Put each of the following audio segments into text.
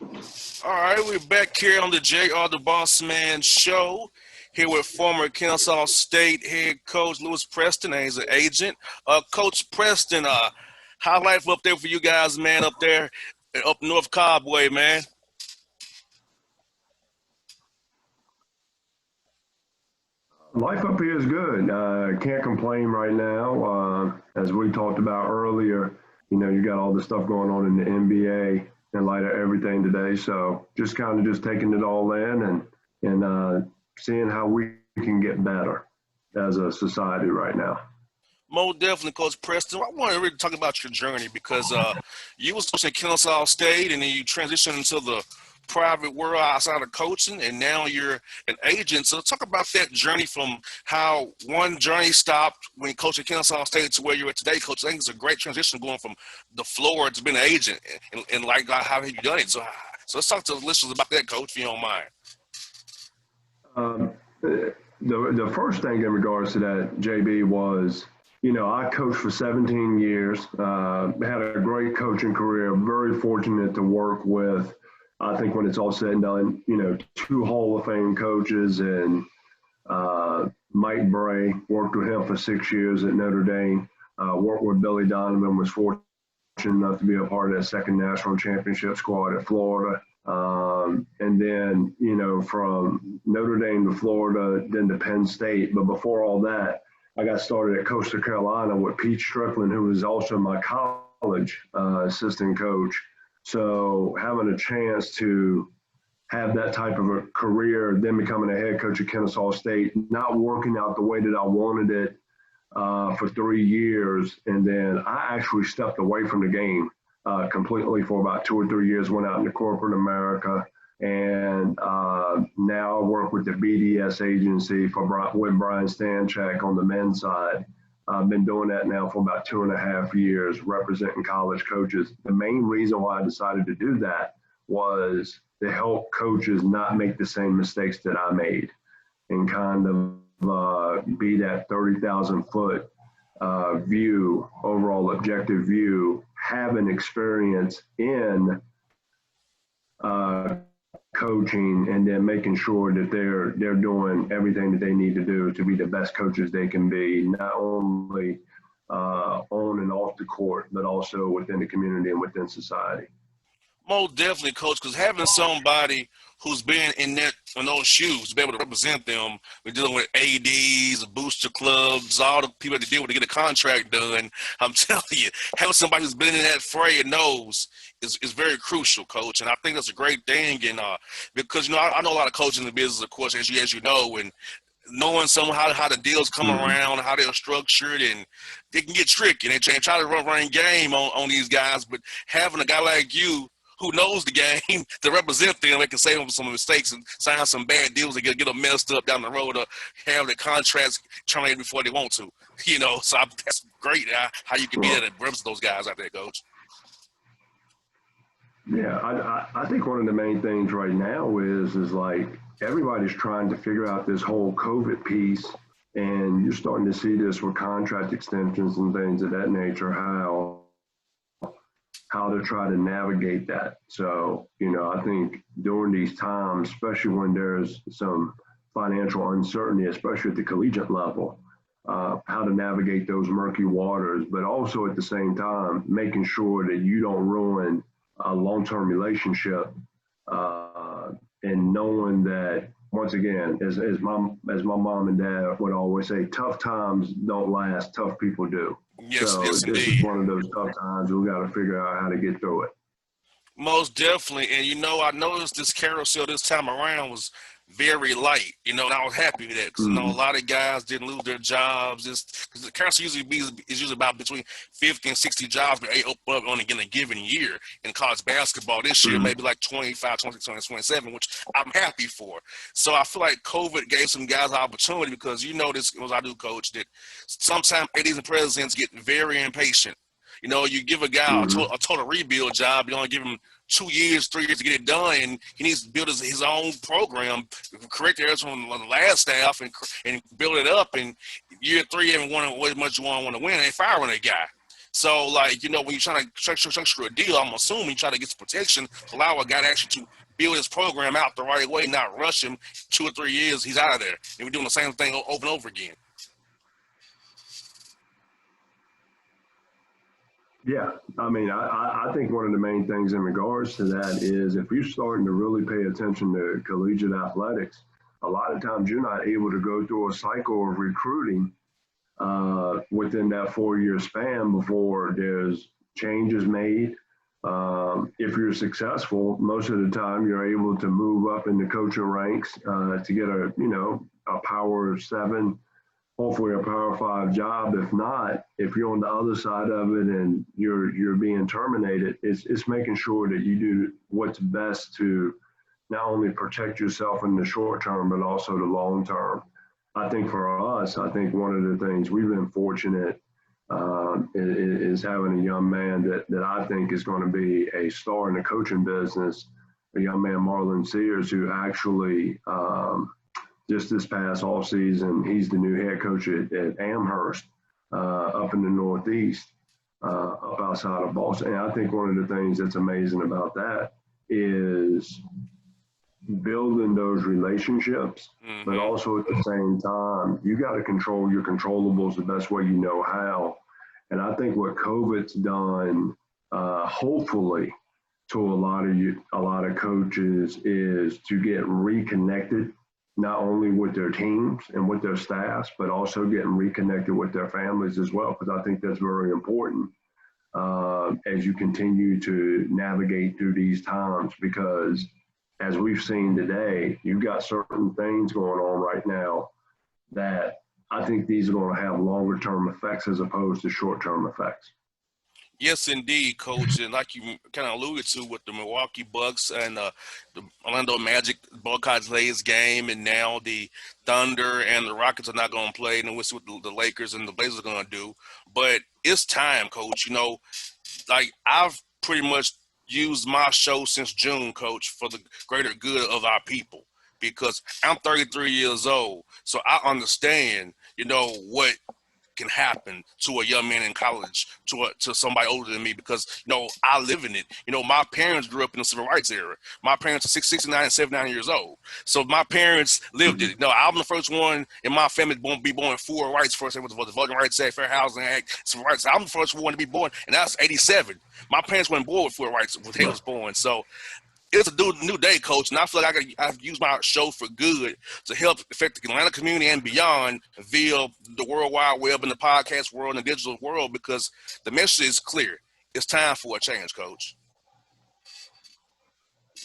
All right, we're back here on the JR the Bossman show. Here with former Kennesaw State head coach Lewis Preston, and he's an agent. Coach Preston, how life up there for you guys, man, up there, up North Cobway, man? Life up here is good. Can't complain right now. As we talked about earlier, you got all the stuff going on in the NBA in light of everything today. So just kind of just taking it all in and seeing how we can get better as a society right now. Most definitely, Coach Preston. I want to really talk about your journey because you was coaching at Kennesaw State, and then you transitioned into the private world outside of coaching, and now you're an agent. So talk about that journey from how one journey stopped when you coached at Kennesaw State to where you're at today, Coach. I think it's a great transition going from the floor to being an agent, and like how have you done it? So let's talk to the listeners about that, Coach, if you don't mind. Um, the first thing in regards to that, JB, was I coached for 17 years, had a great coaching career, very fortunate to work with, I think when it's all said and done, two Hall of Fame coaches and Mike Bray, worked with him for 6 years at Notre Dame, worked with Billy Donovan, was fortunate enough to be a part of that second national championship squad at Florida. And then, from Notre Dame to Florida, then to Penn State. But before all that, I got started at Coastal Carolina with Pete Strickland, who was also my college assistant coach. So having a chance to have that type of a career, then becoming a head coach at Kennesaw State, not working out the way that I wanted it for 3 years. And then I actually stepped away from the game completely for about 2 or 3 years, went out into corporate America. And now I work with the BDS agency with Brian Stanchak on the men's side. I've been doing that now for about 2.5 years, representing college coaches. The main reason why I decided to do that was to help coaches not make the same mistakes that I made and kind of be that 30,000 foot view, overall objective view, have an experience in uh, coaching, and then making sure that they're doing everything that they need to do to be the best coaches they can be, not only on and off the court, but also within the community and within society. Most definitely, coach, because having somebody who's been in those shoes to be able to represent them, we're dealing with ads, booster clubs, all the people that deal with to get a contract done. I'm telling you, having somebody who's been in that fray and knows is very crucial, coach. And I think that's a great thing. And because I know a lot of coaches in the business, of course, as you know, and knowing some how the deals come Mm-hmm. around, how they're structured, and they can get tricky. And they try to run game on these guys, but having a guy like you who knows the game to represent them, they can save them some mistakes and sign some bad deals and get them messed up down the road or have their contracts terminated before they want to. So that's great how you can be there Well, to represent those guys out there, coach. yeah, I think one of the main things right now is like everybody's trying to figure out this whole COVID piece, and you're starting to see this with contract extensions and things of that nature. How to try to navigate that. So, I think during these times, especially when there's some financial uncertainty, especially at the collegiate level, how to navigate those murky waters, but also at the same time, making sure that you don't ruin a long-term relationship, uh, and knowing that once again, as my mom and dad would always say, tough times don't last, tough people do. Yes, So yes, this is indeed. one of those tough times. We got to figure out how to get through it. Most definitely. And I noticed this carousel this time around was very light, and I was happy with that because a Mm-hmm. lot of guys didn't lose their jobs. Because the carousel is usually about between 50 and 60 jobs but they open up on a given year. In college basketball this year, Mm-hmm. maybe like 25, 26, 27, which I'm happy for. So I feel like COVID gave some guys an opportunity because this as I do, coach, that sometimes ADs and presidents get very impatient. You give a guy a Mm-hmm. total rebuild job, you only give him 2 years, 3 years to get it done, and he needs to build his own program, correct errors from the last staff, and build it up. And year three, haven't won as much as you want to win, and they firing a guy. So, like, you know, when you're trying to structure a deal, I'm assuming you try to get some protection to allow a guy to actually to build his program out the right way, not rush him 2 or 3 years, he's out of there. And we're doing the same thing over and over again. Yeah, I mean, I think one of the main things in regards to that is if you're starting to really pay attention to collegiate athletics, a lot of times you're not able to go through a cycle of recruiting within that 4 year span before there's changes made. If you're successful, most of the time you're able to move up in the coaching ranks to get a power 7, hopefully a power 5 job. If not, if you're on the other side of it and you're being terminated, it's making sure that you do what's best to not only protect yourself in the short term, but also the long term. I think for us, I think one of the things we've been fortunate is having a young man that I think is going to be a star in the coaching business, a young man, Marlon Sears, who actually just this past offseason, he's the new head coach at Amherst up in the Northeast, up outside of Boston. And I think one of the things that's amazing about that is building those relationships, but also at the same time, you got to control your controllables the best way you know how. And I think what COVID's done, hopefully, to a lot of coaches is to get reconnected, not only with their teams and with their staffs, but also getting reconnected with their families as well, because I think that's very important as you continue to navigate through these times, because as we've seen today, you've got certain things going on right now that I think these are going to have longer term effects as opposed to short term effects. Yes, indeed, Coach. And like you kind of alluded to with the Milwaukee Bucks and the Orlando Magic boycott today's game, and now the Thunder and the Rockets are not going to play, and we'll see what the Lakers and the Blazers are going to do. But it's time, Coach. You know, like I've pretty much used my show since June, Coach, for the greater good of our people, because I'm 33 years old, so I understand, you know, what can happen to a young man in college, to somebody older than me, because, you know, I live in it. You know, my parents grew up in the civil rights era. My parents are 69 and 79 years old. So my parents lived it. You know, I'm the first one in my family to be born for rights. First, it was the Voting Rights Act, Fair Housing Act, civil rights. I'm the first one to be born, and that's 87. My parents weren't born with full rights when they was born. So it's a new day, Coach, and I feel like I've used my show for good to help affect the Atlanta community and beyond via the World Wide Web and the podcast world and the digital world, because the message is clear. It's time for a change, Coach.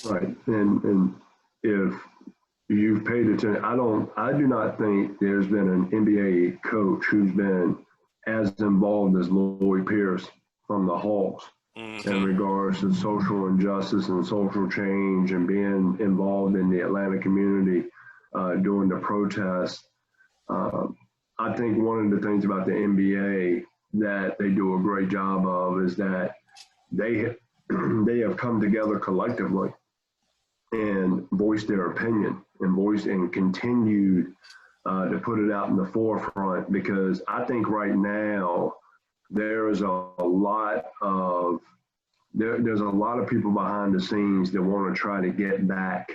Right, and if you've paid attention, I do not think there's been an NBA coach who's been as involved as Lloyd Pierce from the Hawks. In regards to social injustice and social change and being involved in the Atlanta community during the protests. I think one of the things about the NBA that they do a great job of is that they have come together collectively and voiced their opinion and continued to put it out in the forefront, because I think right now there is there's a lot of people behind the scenes that want to try to get back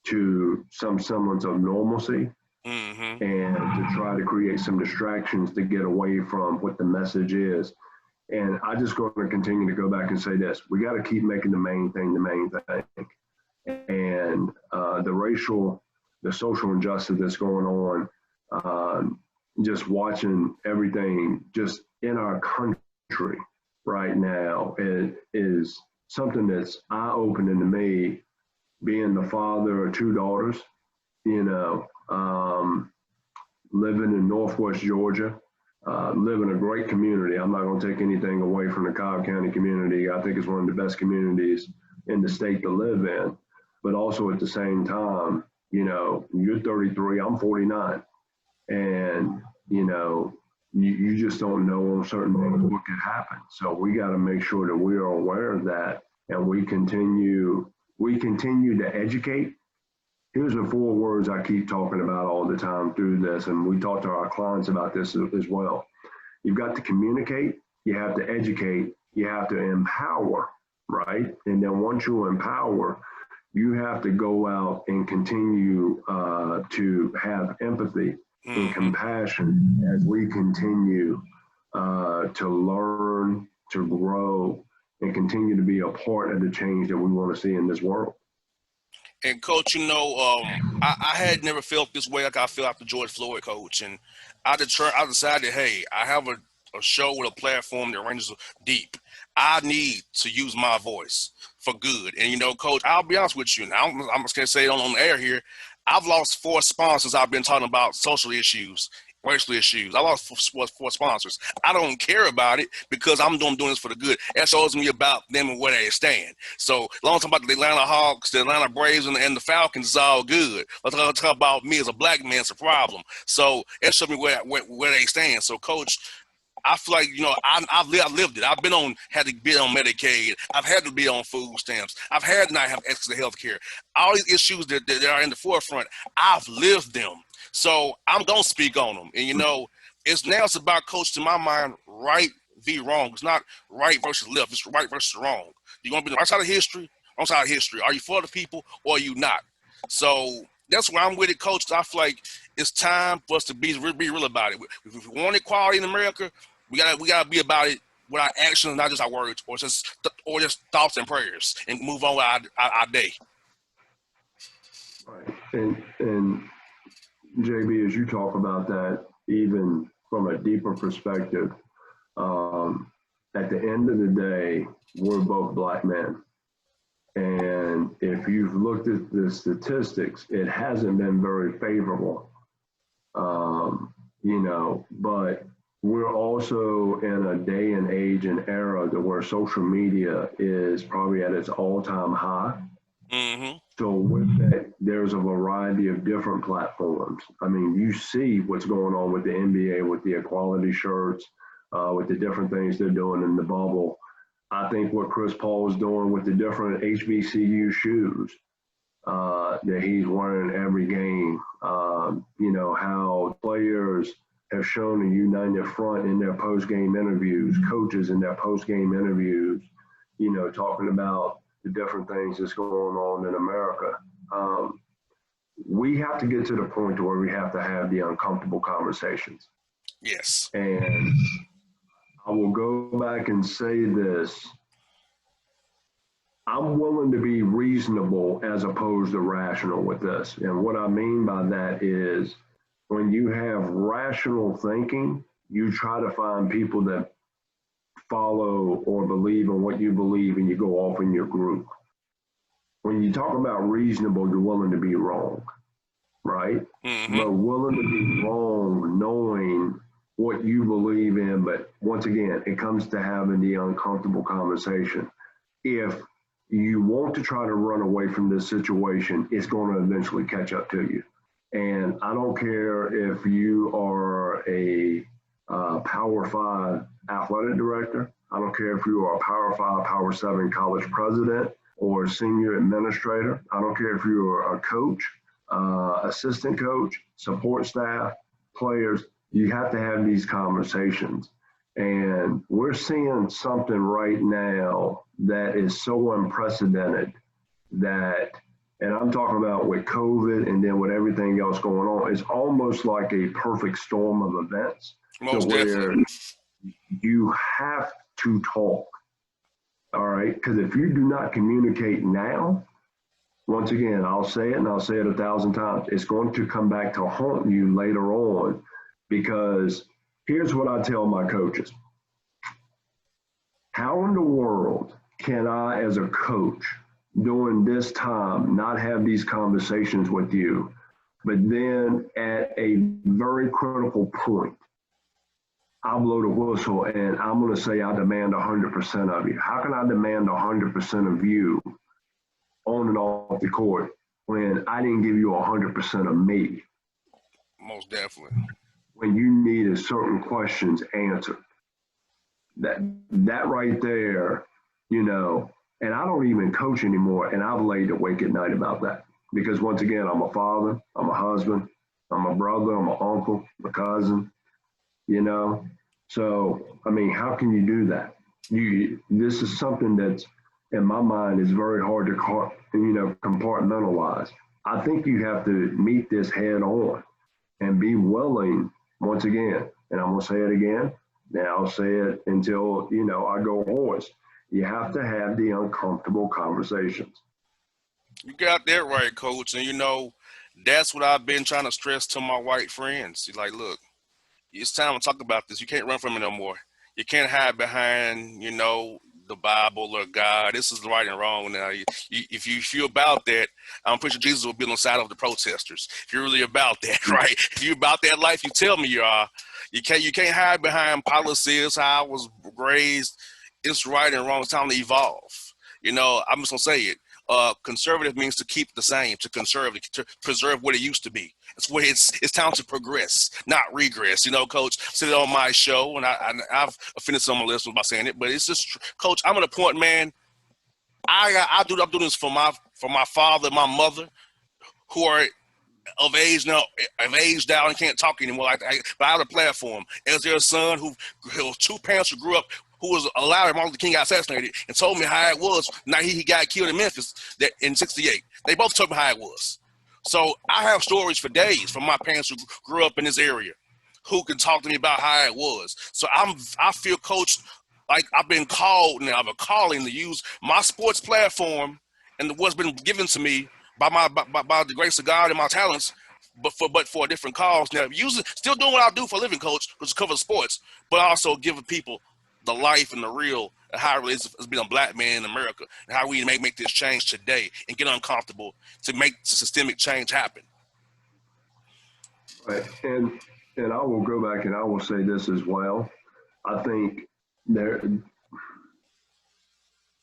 to some semblance of normalcy and to try to create some distractions to get away from what the message is. And I just going to continue to go back and say this: we got to keep making the main thing the main thing. And the social injustice that's going on, just watching everything just in our country right now is something that's eye-opening to me, being the father of 2 daughters, you know, living in Northwest Georgia, living in a great community. I'm not going to take anything away from the Cobb County community. I think it's one of the best communities in the state to live in. But also at the same time, you know, you're 33, I'm 49. And, you know, you just don't know on certain things what could happen. So we got to make sure that we are aware of that, and we continue to educate. Here's the 4 words I keep talking about all the time through this, and we talk to our clients about this as well. You've got to communicate, you have to educate, you have to empower, right? And then once you empower, you have to go out and continue to have empathy and compassion as we continue to learn, to grow, and continue to be a part of the change that we want to see in this world. And coach, I had never felt this way like I feel after George Floyd, coach. And I decided, hey, I have a show with a platform that ranges deep. I need to use my voice for good. And coach, I'll be honest with you. Now I'm just gonna say it on the air here. I've lost 4 sponsors. I've been talking about social issues, racial issues. I lost 4 sponsors. I don't care about it because I'm doing this for the good. That shows me about them and where they stand. So long time about the Atlanta Hawks, the Atlanta Braves, and the Falcons is all good. Let's talk about me as a black man. It's a problem. So it shows me where they stand. So coach, I feel like, I've lived it. I've had to be on Medicaid. I've had to be on food stamps. I've had to not have access to health care. All these issues that are in the forefront, I've lived them. So I'm going to speak on them. And, it's about, coach, to my mind, right v. wrong. It's not right versus left. It's right versus wrong. Do you want to be on the right side of history? Wrong side of history. Are you for the people or are you not? So that's where I'm with it, coach. I feel like it's time for us to be real about it. If we want equality in America, we gotta be about it with our actions, not just our words, or just thoughts and prayers, and move on with our day. Right. And JB, as you talk about that, even from a deeper perspective, at the end of the day, we're both black men. And if you've looked at the statistics, it hasn't been very favorable, but we're also in a day and age and era to where social media is probably at its all-time high. Mm-hmm. So with that, there's a variety of different platforms. I mean, you see what's going on with the NBA, with the equality shirts, with the different things they're doing in the bubble. I think what Chris Paul is doing with the different HBCU shoes that he's wearing every game, how players have shown a united front in their post-game interviews, coaches in their post-game interviews, talking about the different things that's going on in America. We have to get to the point to where we have to have the uncomfortable conversations. Yes. And I will go back and say this. I'm willing to be reasonable as opposed to rational with this. And what I mean by that is when you have rational thinking, you try to find people that follow or believe in what you believe and you go off in your group. When you talk about reasonable, you're willing to be wrong, right? Mm-hmm. But willing to be wrong, knowing what you believe in. But once again, it comes to having the uncomfortable conversation. If you want to try to run away from this situation, it's going to eventually catch up to you. And I don't care if you are a Power 5 athletic director. I don't care if you are a Power 5, Power 7 college president or senior administrator. I don't care if you are a coach, assistant coach, support staff, players. You have to have these conversations. And we're seeing something right now that is so unprecedented that, and I'm talking about with COVID and then with everything else going on, it's almost like a perfect storm of events. Most where definitely. You have to talk, all right? Because if you do not communicate now, once again, I'll say it and I'll say it 1,000 times, it's going to come back to haunt you later on. Because here's what I tell my coaches. How in the world can I, as a coach, during this time, not have these conversations with you, but then at a very critical point, I'll blow the whistle and I'm going to say I demand 100% of you. How can I demand 100% of you on and off the court when I didn't give you 100% of me? Most definitely. When you needed certain questions answered. That right there, and I don't even coach anymore, and I've laid awake at night about that. Because once again, I'm a father, I'm a husband, I'm a brother, I'm an uncle, a cousin, So, I mean, how can you do that? This is something that's, in my mind, is very hard to, compartmentalize. I think you have to meet this head on and be willing, once again, and I'm going to say it again. Now I'll say it until, I go hoarse. You have to have the uncomfortable conversations. You got that right, Coach. And that's what I've been trying to stress to my white friends. Like, look, it's time to talk about this. You can't run from it no more. You can't hide behind, the Bible or God. This is right and wrong. Now, if you're about that, I'm pretty sure Jesus will be on the side of the protesters. If you're really about that, right? If you're about that life, you tell me you are. You can't hide behind policies. How I was raised. It's right and wrong. It's time to evolve. I'm just gonna say it. Conservative means to keep the same, to conserve, to preserve what it used to be. It's where it's time to progress, not regress. Coach, said it on my show, and I've offended some of my listeners by saying it, but it's just, Coach, I'm at a point, man. I'm doing this for my father, my mother, who are of age now, and can't talk anymore. But I have a platform. As their son, who two parents who grew up, who was alive when Martin Luther King got assassinated, and told me how it was. Now he got killed in Memphis in '68. They both told me how it was. So I have stories for days from my parents who grew up in this area, who can talk to me about how it was. So I feel, Coach, like I've been called now. I've a calling to use my sports platform and what's been given to me by the grace of God and my talents, but for a different cause. Now, still doing what I do for a living, Coach, which is cover sports, but also giving people the life and the real, and how it really is being a black man in America, and how we make this change today and get uncomfortable to make systemic change happen. Right. And I will go back and I will say this as well. I think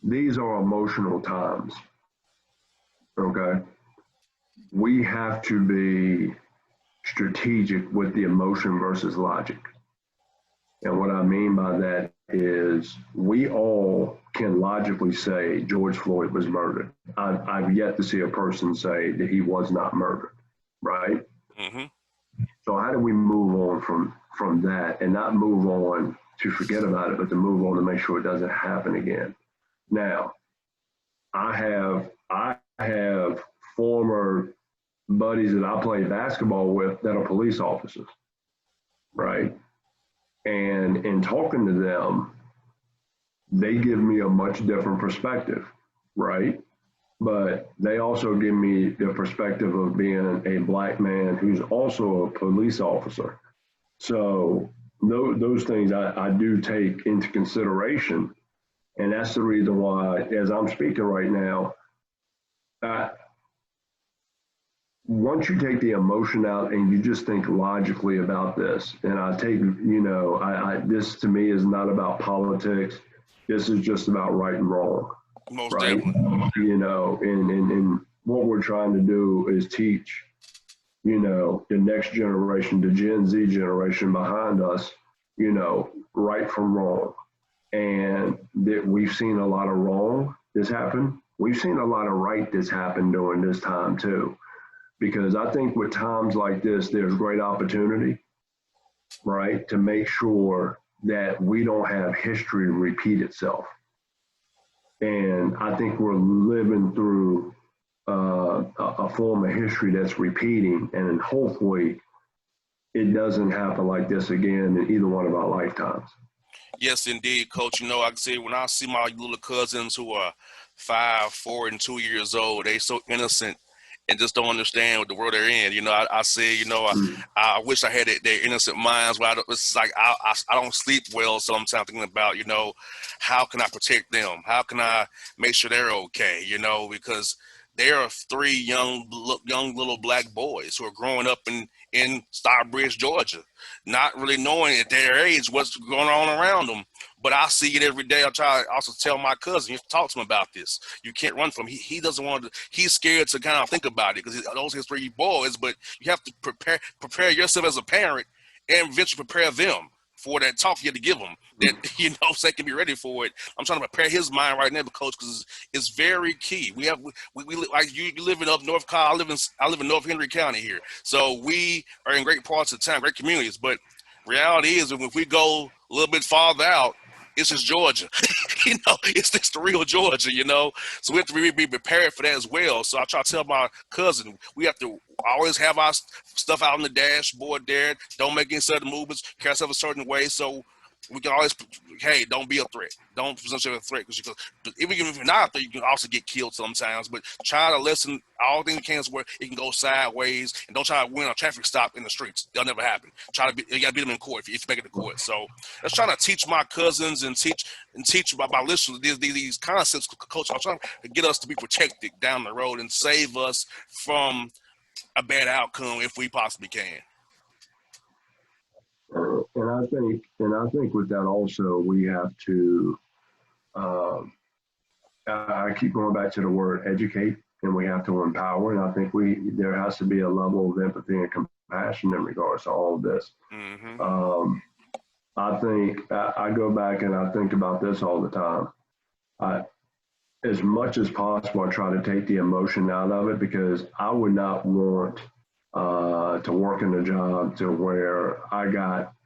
these are emotional times. Okay. We have to be strategic with the emotion versus logic. And what I mean by that is we all can logically say George Floyd was murdered. I've yet to see a person say that he was not murdered, right? Mm-hmm. So how do we move on from that and not move on to forget about it, but to move on to make sure it doesn't happen again? Now, I have former buddies that I played basketball with that are police officers, right? And in talking to them, they give me a much different perspective, right? But they also give me the perspective of being a black man who's also a police officer. So those things I do take into consideration. And that's the reason why, as I'm speaking right now, once you take the emotion out and you just think logically about this, and I take, this to me is not about politics. This is just about right and wrong. Most right? definitely. And what we're trying to do is teach, the next generation, the Gen Z generation behind us, right from wrong. And that we've seen a lot of wrong that's happened. We've seen a lot of right that's happened during this time too. Because I think with times like this, there's great opportunity, right, to make sure that we don't have history repeat itself. And I think we're living through a form of history that's repeating, and hopefully it doesn't happen like this again in either one of our lifetimes. Yes, indeed, Coach. I can say when I see my little cousins who are 5, 4, and 2 years old, they so innocent and just don't understand what the world they're in. I say, I wish I had their innocent minds. Where it's like I don't sleep well sometimes thinking about, how can I protect them? How can I make sure they're okay? Because there are 3 young little black boys who are growing up in Starbridge, Georgia, not really knowing at their age what's going on around them. But I see it every day. I try to also tell my cousin, you have to talk to him about this. You can't run from him. He doesn't want to, he's scared to kind of think about it because those are his 3 boys, but you have to prepare yourself as a parent and eventually prepare them for that talk you have to give them that, so they can be ready for it. I'm trying to prepare his mind right now, Coach, because it's very key. We like you live in up North Carolina, I live in North Henry County here. So we are in great parts of town, great communities, but reality is if we go A little bit farther out, it's just Georgia. It's just the real Georgia. So we have to be prepared for that as well. So I try to tell my cousin, we have to always have our stuff out on the dashboard there. Don't make any sudden movements, carry ourselves a certain way. So we can always, hey, don't be a threat. Don't present yourself as a threat, because even if you're not a threat, you can also get killed sometimes. But try to listen all things you can where it can go sideways, and don't try to win a traffic stop in the streets. That'll never happen. You got to beat them in court if you make it to court. So let's try to teach my cousins and teach my listeners these concepts, coach. I'm trying to get us to be protected down the road and save us from a bad outcome if we possibly can. And I think with that also, we have to, I keep going back to the word educate, and we have to empower. And I think there has to be a level of empathy and compassion in regards to all of this. Mm-hmm. I think I go back and I think about this all the time. As much as possible, I try to take the emotion out of it, because I would not want to work in a job to where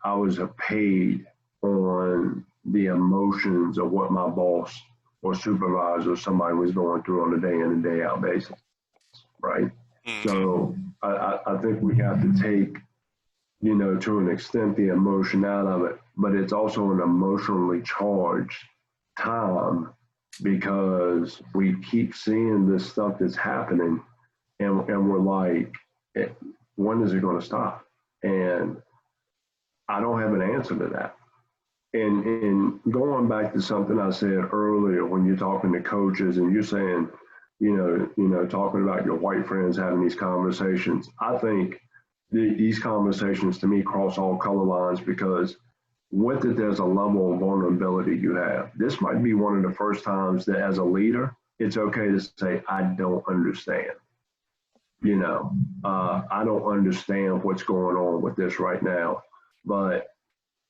I was paid on the emotions of what my boss or supervisor or somebody was going through on a day in and day out basis, right? Mm-hmm. So I think we have to take, to an extent, the emotion out of it, but it's also an emotionally charged time, because we keep seeing this stuff that's happening, and we're like, when is it going to stop? And I don't have an answer to that. And going back to something I said earlier, when you're talking to coaches and you're saying, talking about your white friends having these conversations, I think these conversations to me cross all color lines, because with it, there's a level of vulnerability you have. This might be one of the first times that as a leader, it's okay to say, I don't understand. I don't understand what's going on with this right now. But,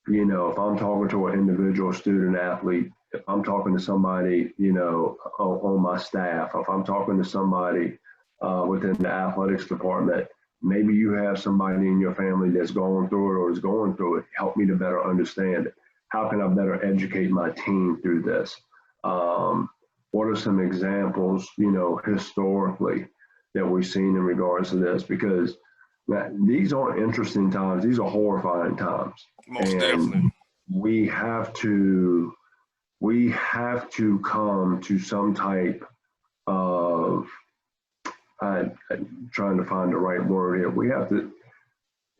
if I'm talking to an individual student athlete, if I'm talking to somebody, on my staff, if I'm talking to somebody within the athletics department, maybe you have somebody in your family that's going through it or is going through it. Help me to better understand it. How can I better educate my team through this? What are some examples, historically, that we've seen in regards to this? Because these aren't interesting times. These are horrifying times. Most definitely. We have to come to some type of, I'm trying to find the right word here. We have to,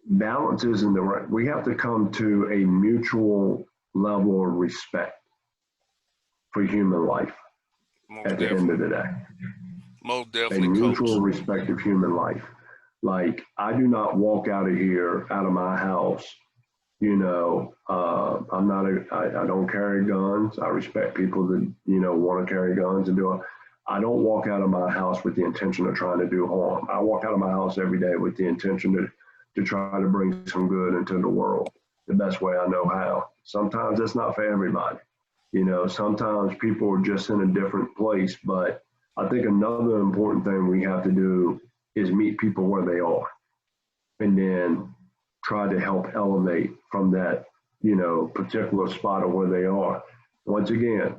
balance isn't the right, we have to come to a mutual level of respect for human life. Most at the end of the day. Most definitely. A mutual respect of human life. Like, I do not walk out of my house, I don't carry guns. I respect people that, want to carry guns and do it. I don't walk out of my house with the intention of trying to do harm. I walk out of my house every day with the intention to try to bring some good into the world the best way I know how. Sometimes that's not for everybody. Sometimes people are just in a different place, but I think another important thing we have to do is meet people where they are, and then try to help elevate from that, particular spot of where they are. Once again,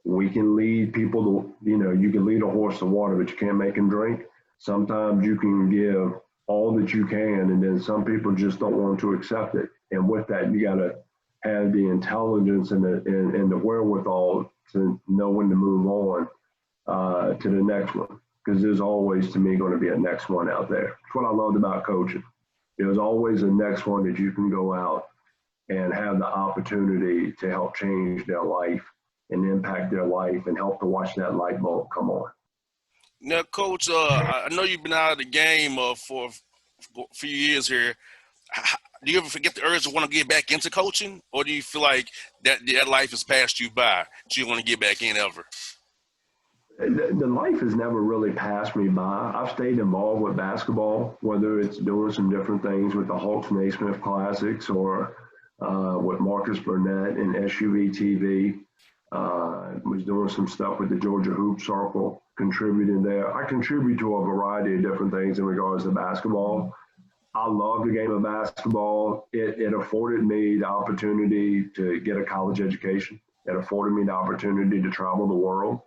we can lead people to, you can lead a horse to water, but you can't make him drink. Sometimes you can give all that you can, and then some people just don't want to accept it. And with that, you got to have the intelligence and the wherewithal to know when to move on to the next one. Because there's always, to me, going to be a next one out there. That's what I loved about coaching. There's always a next one that you can go out and have the opportunity to help change their life and impact their life and help to watch that light bulb come on. Now, Coach, I know you've been out of the game for a few years here. Do you ever forget the urge to want to get back into coaching, or do you feel like that life has passed you by? Do you want to get back in ever? The life has never really passed me by. I've stayed involved with basketball, whether it's doing some different things with the Hawks Naismith Classics or with Marcus Burnett and SUV TV. Was doing some stuff with the Georgia Hoop Circle, contributing there. I contribute to a variety of different things in regards to basketball. I love the game of basketball. It afforded me the opportunity to get a college education. It afforded me the opportunity to travel the world.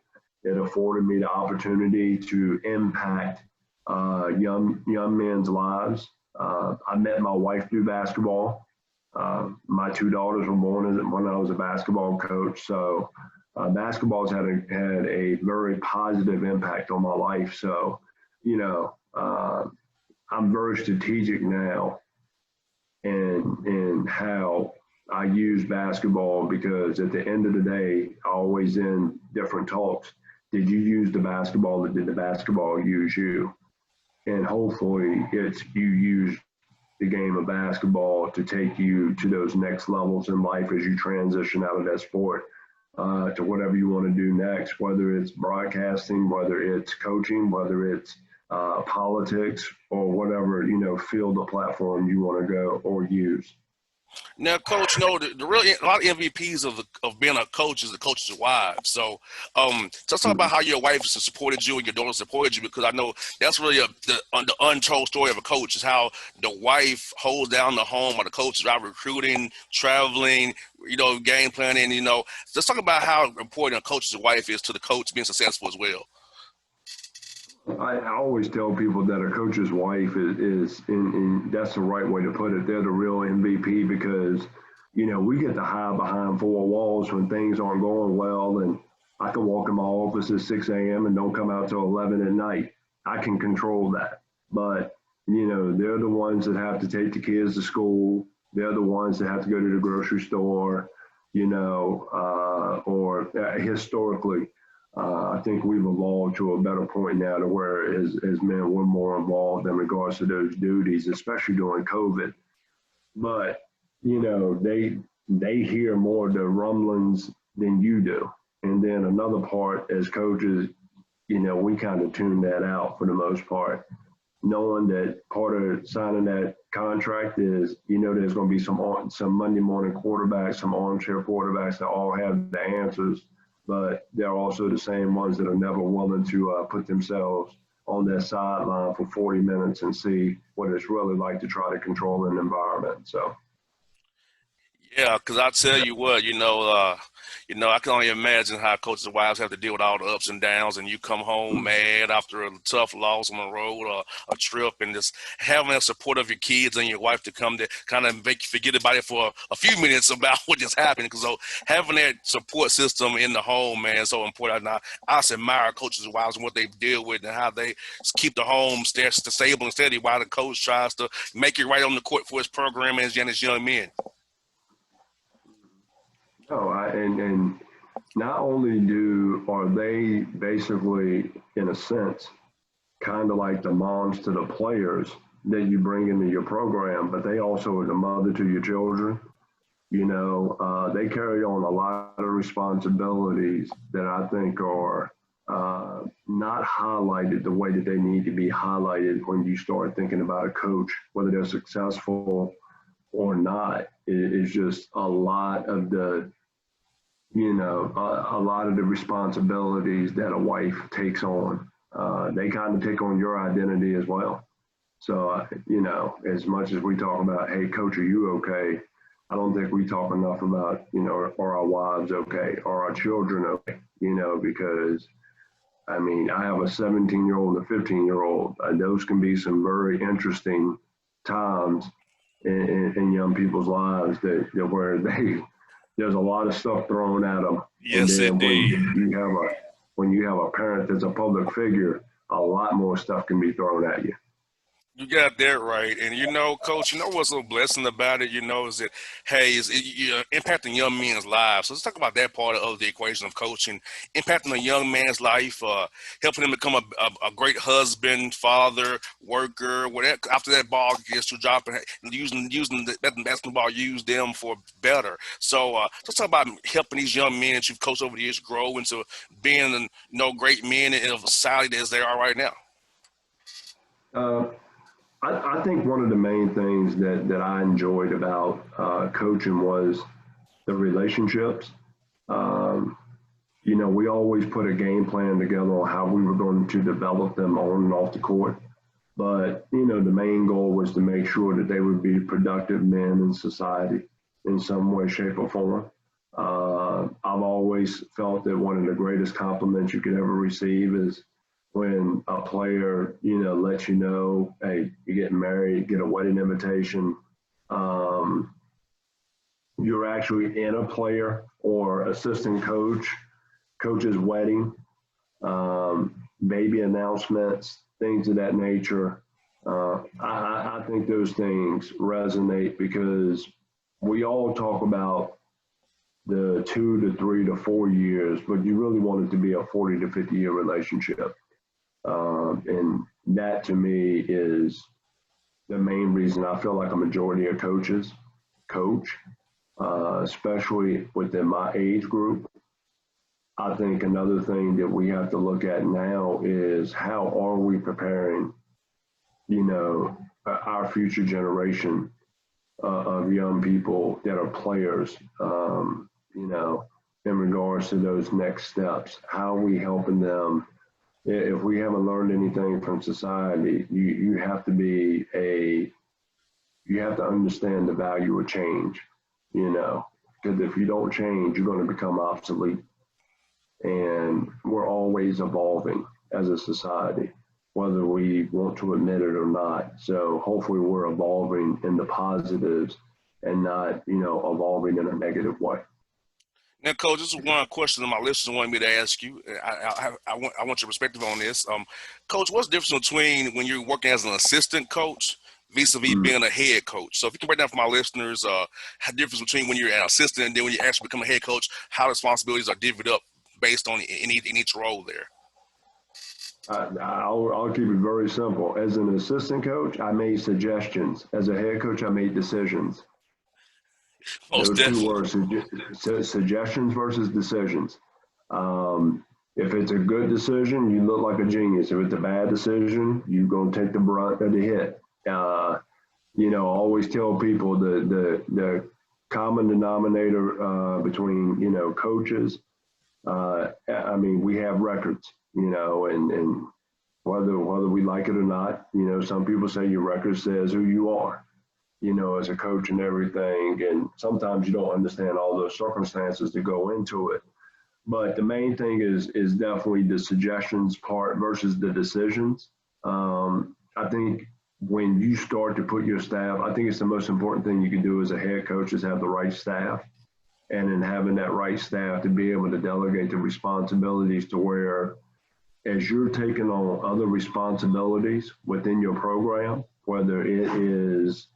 It afforded me the opportunity to impact young men's lives. I met my wife through basketball. My two daughters were born when I was a basketball coach. So basketball's had a very positive impact on my life. So, I'm very strategic now in how I use basketball, because at the end of the day, I always end different talks. Did you use the basketball, or did the basketball use you? And hopefully it's you use the game of basketball to take you to those next levels in life as you transition out of that sport to whatever you want to do next, whether it's broadcasting, whether it's coaching, whether it's politics, or whatever, field or platform you want to go or use. Now, Coach, the real a lot of MVPs of being a coach is the coach's wives. So, let's talk about how your wife has supported you and your daughter supported you, because I know that's really the untold story of a coach, is how the wife holds down the home while the coach is out recruiting, traveling, game planning. Let's talk about how important a coach's wife is to the coach being successful as well. I always tell people that a coach's wife is and that's the right way to put it. They're the real MVP, because, we get to hide behind four walls when things aren't going well. And I can walk in my office at 6 a.m. and don't come out till 11 at night. I can control that. But, they're the ones that have to take the kids to school. They're the ones that have to go to the grocery store, or historically. I think we've evolved to a better point now to where as men, we're more involved in regards to those duties, especially during COVID. But, they hear more of the rumblings than you do. And then another part, as coaches, we kind of tune that out for the most part, knowing that part of signing that contract is, there's going to be some Monday morning quarterbacks, some armchair quarterbacks that all have the answers. But they're also the same ones that are never willing to put themselves on their sideline for 40 minutes and see what it's really like to try to control an environment. So, yeah, because I tell you what, I can only imagine how coaches' wives have to deal with all the ups and downs, and you come home mad after a tough loss on the road or a trip, and just having the support of your kids and your wife to come to kind of make you forget about it for a few minutes about what just happened. Because having that support system in the home, man, is so important. Now, I just admire coaches' wives and what they deal with and how they keep the home stable and steady while the coach tries to make it right on the court for his program and his young men. No, and not only are they basically, in a sense, kind of like the moms to the players that you bring into your program, but they also are the mother to your children. They carry on a lot of responsibilities that I think are not highlighted the way that they need to be highlighted when you start thinking about a coach, whether they're successful or not. It's just a lot of the a lot of the responsibilities that a wife takes on. They kind of take on your identity as well. So, as much as we talk about, hey, coach, are you okay? I don't think we talk enough about, are our wives okay? Are our children okay? Because, I have a 17-year-old and a 15-year-old. Those can be some very interesting times in young people's lives that where there's a lot of stuff thrown at them. Yes, and then indeed. When you have a parent that's a public figure, a lot more stuff can be thrown at you. You got that right. And, Coach, what's a blessing about it, is that, hey, you're impacting young men's lives. So let's talk about that part of the equation of coaching, impacting a young man's life, helping him become a great husband, father, worker, whatever. After that ball gets to drop, and using that basketball, use them for better. So let's talk about helping these young men that you've coached over the years grow into being, great men in a society as they are right now. I think one of the main things that I enjoyed about coaching was the relationships. We always put a game plan together on how we were going to develop them on and off the court. But, the main goal was to make sure that they would be productive men in society in some way, shape, or form. I've always felt that one of the greatest compliments you could ever receive is when a player, lets you know, hey, you're getting married, get a wedding invitation. Um, you're actually in a player or assistant coach's wedding, baby announcements, things of that nature. I think those things resonate because we all talk about the 2 to 3 to 4 years, but you really want it to be a 40 to 50 year relationship. And that to me is the main reason I feel like a majority of coaches coach, especially within my age group. I think another thing that we have to look at now is how are we preparing, our future generation of young people that are players, in regards to those next steps. How are we helping them? If we haven't learned anything from society, you have to understand the value of change, because if you don't change, you're going to become obsolete. And we're always evolving as a society, whether we want to admit it or not. So hopefully we're evolving in the positives and not, evolving in a negative way. Now, Coach, this is one question that my listeners wanted me to ask you. I want your perspective on this. Coach, what's the difference between when you're working as an assistant coach vis-a-vis being a head coach? So if you can break down for my listeners, the difference between when you're an assistant and then when you actually become a head coach, how responsibilities are divvied up based on in each role there. I'll keep it very simple. As an assistant coach, I made suggestions. As a head coach, I made decisions. Most Those two definitely. words, suggestions versus decisions. If it's a good decision, you look like a genius. If it's a bad decision, you're going to take the brunt of the hit. I always tell people the common denominator between, coaches, we have records, and whether we like it or not, some people say your record says who you are, as a coach and everything. And sometimes you don't understand all those circumstances that go into it. But the main thing is definitely the suggestions part versus the decisions. I think when you start to put your staff, I think it's the most important thing you can do as a head coach is have the right staff. And then having that right staff to be able to delegate the responsibilities to where as you're taking on other responsibilities within your program, whether it is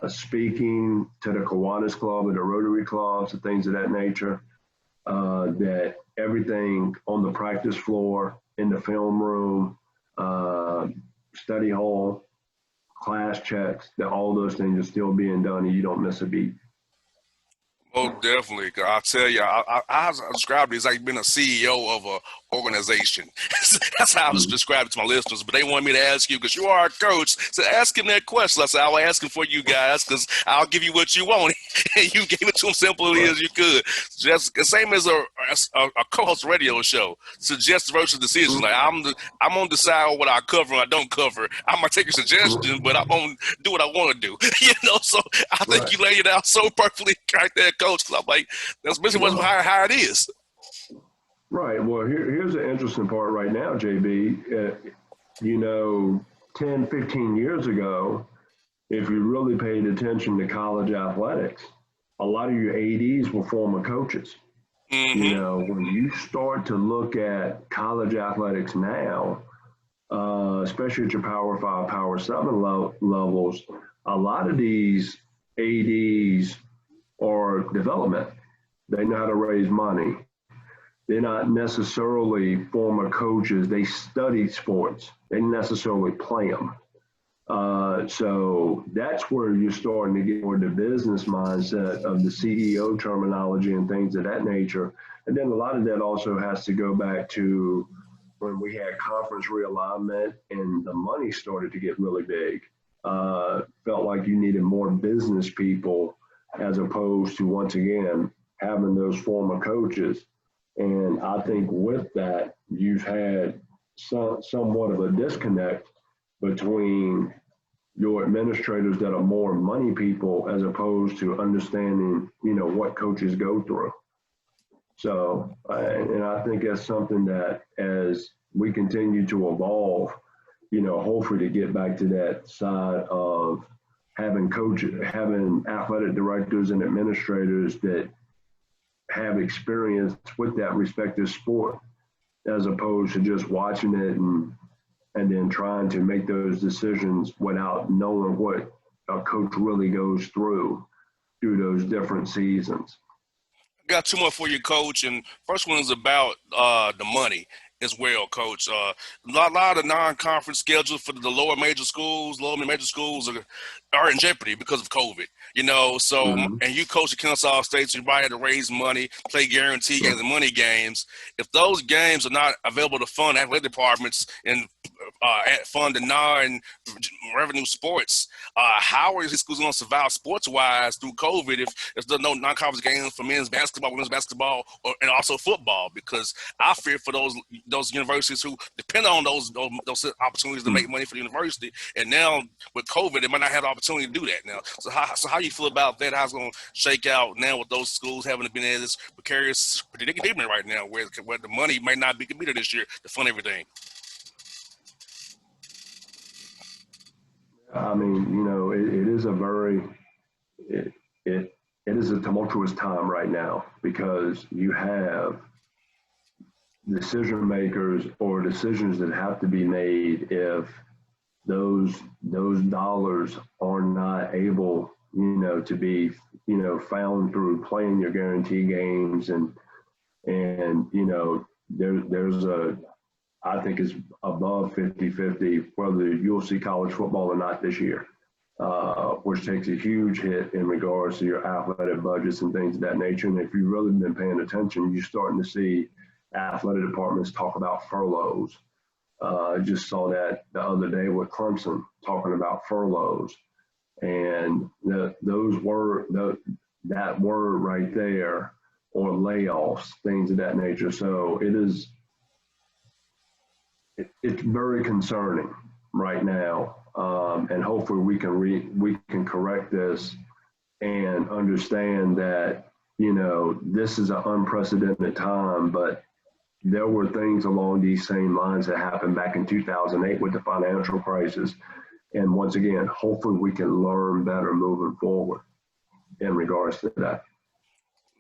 speaking to the Kiwanis Club or the Rotary clubs and things of that nature, that everything on the practice floor, in the film room, study hall, class checks, that all those things are still being done and you don't miss a beat. Oh, definitely. I'll tell you, I described it as like being a CEO of an organization. That's how I was describing it to my listeners. But they wanted me to ask you because you are a coach. So ask him that question. I said, I'll ask him for you guys because I'll give you what you want. And you gave it to him simply as you could. Just the same as a co-host radio show. Suggest versus decisions. Like I'm gonna decide what I cover and I don't cover. I'm gonna take a suggestion, but I'm gonna do what I want to do. So I think you laid it out so perfectly right there, Coach. Cause I'm like, that's basically how it is. Right. Well, here's the interesting part right now, JB. 10, 15 years ago, if you really paid attention to college athletics, a lot of your ADs were former coaches. When you start to look at college athletics now, especially at your Power 5, Power 7 levels, a lot of these ADs are development. They know how to raise money. They're not necessarily former coaches. They study sports. They necessarily play them. So that's where you're starting to get more the business mindset of the CEO terminology and things of that nature. And then a lot of that also has to go back to when we had conference realignment and the money started to get really big. Felt like you needed more business people as opposed to, once again, having those former coaches. And I think with that, you've had somewhat of a disconnect between your administrators that are more money people as opposed to understanding, what coaches go through. So, and I think that's something that as we continue to evolve, hopefully to get back to that side of having athletic directors and administrators that have experience with that respective sport, as opposed to just watching it and then trying to make those decisions without knowing what a coach really goes through those different seasons. Got two more for you, Coach. And first one is about the money as well, Coach. A lot of non-conference schedules for the lower major schools are in jeopardy because of COVID. So Mm-hmm. and you coach at Kennesaw State, so you probably had to raise money, play guarantee games and money games. If those games are not available to fund athletic departments and fund the non-revenue sports, how are these schools going to survive sports-wise through COVID if there's no non-conference games for men's basketball, women's basketball, and also football? Because I fear for those universities who depend on those opportunities to make money for the university, and now with COVID, they might not have the opportunity to do that now. So how you feel about that? How's it going to shake out now with those schools having been in this precarious predicament right now, where the money may not be committed this year to fund everything? I mean, it is it is a tumultuous time right now because you have decision makers or decisions that have to be made if those dollars are not able, to be, found through playing your guarantee games and there's I think it's above 50-50 whether you'll see college football or not this year, which takes a huge hit in regards to your athletic budgets and things of that nature. And if you've really been paying attention, you're starting to see athletic departments talk about furloughs. I just saw that the other day with Clemson talking about furloughs. And that word right there, or layoffs, things of that nature. So it's very concerning right now, and hopefully we can correct this and understand that this is an unprecedented time, but there were things along these same lines that happened back in 2008 with the financial crisis, and once again, hopefully we can learn better moving forward in regards to that.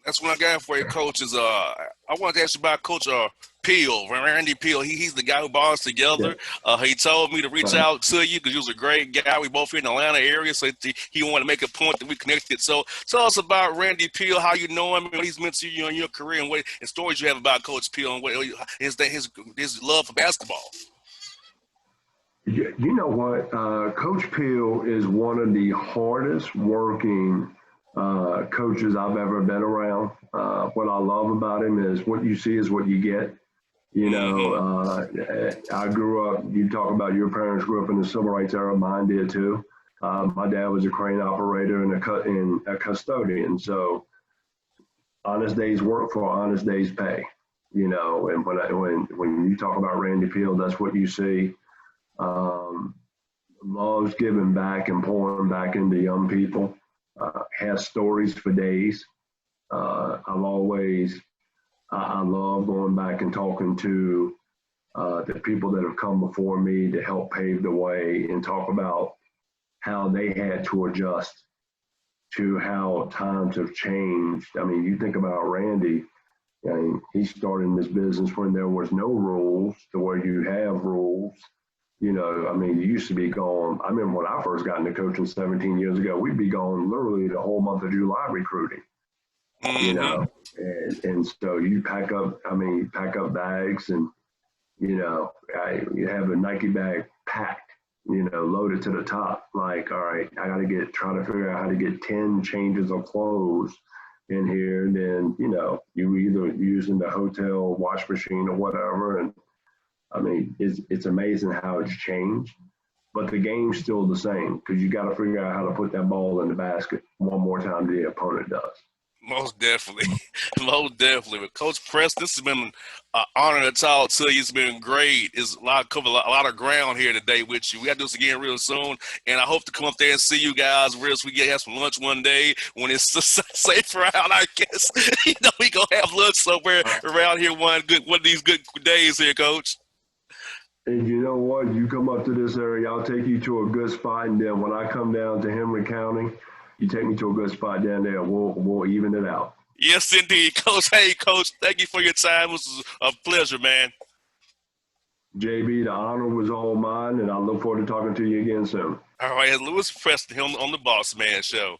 That's what I got for you, Coach. I wanted to ask you about Coach Peel, Randy Peel. He's the guy who brought us together. Yeah. He told me to reach out to you because you was a great guy. We both here in the Atlanta area, so he wanted to make a point that we connected. So tell us about Randy Peel, how you know him, and what he's meant to you in your career, and stories you have about Coach Peel and what his love for basketball. You know what? Coach Peel is one of the hardest working coaches I've ever been around. What I love about him is what you see is what you get. I grew up, you talk about your parents grew up in the civil rights era, mine did too. My dad was a crane operator and a custodian. So honest days work for honest days pay, and when you talk about Randy Peel, that's what you see. Loves giving back and pouring back into young people. Has stories for days. I love going back and talking to the people that have come before me to help pave the way and talk about how they had to adjust to how times have changed. I mean, you think about Randy, he started in this business when there was no rules to where you have rules. You used to be gone. I remember when I first got into coaching 17 years ago, we'd be gone literally the whole month of July recruiting, and so you pack up bags and, you have a Nike bag packed, loaded to the top. Like, all right, I got to try to figure out how to get 10 changes of clothes in here. And then, you either using the hotel wash machine or whatever. And it's amazing how it's changed, but the game's still the same because you got to figure out how to put that ball in the basket one more time than the opponent does. Most definitely. Most definitely. But Coach Preston, this has been an honor to talk to you. It's been great. It's covered a lot of ground here today with you. We got to do this again real soon. And I hope to come up there and see you guys real soon. We get have some lunch one day when it's safer out, I guess. We gonna have lunch somewhere around here one of these good days here, Coach. And you know what? You come up to this area, I'll take you to a good spot. And then when I come down to Henry County, you take me to a good spot down there. We'll even it out. Yes, indeed, Coach. Hey, Coach, thank you for your time. It was a pleasure, man. JB, the honor was all mine, and I look forward to talking to you again soon. All right, Lewis Preston here on the Bossman Show.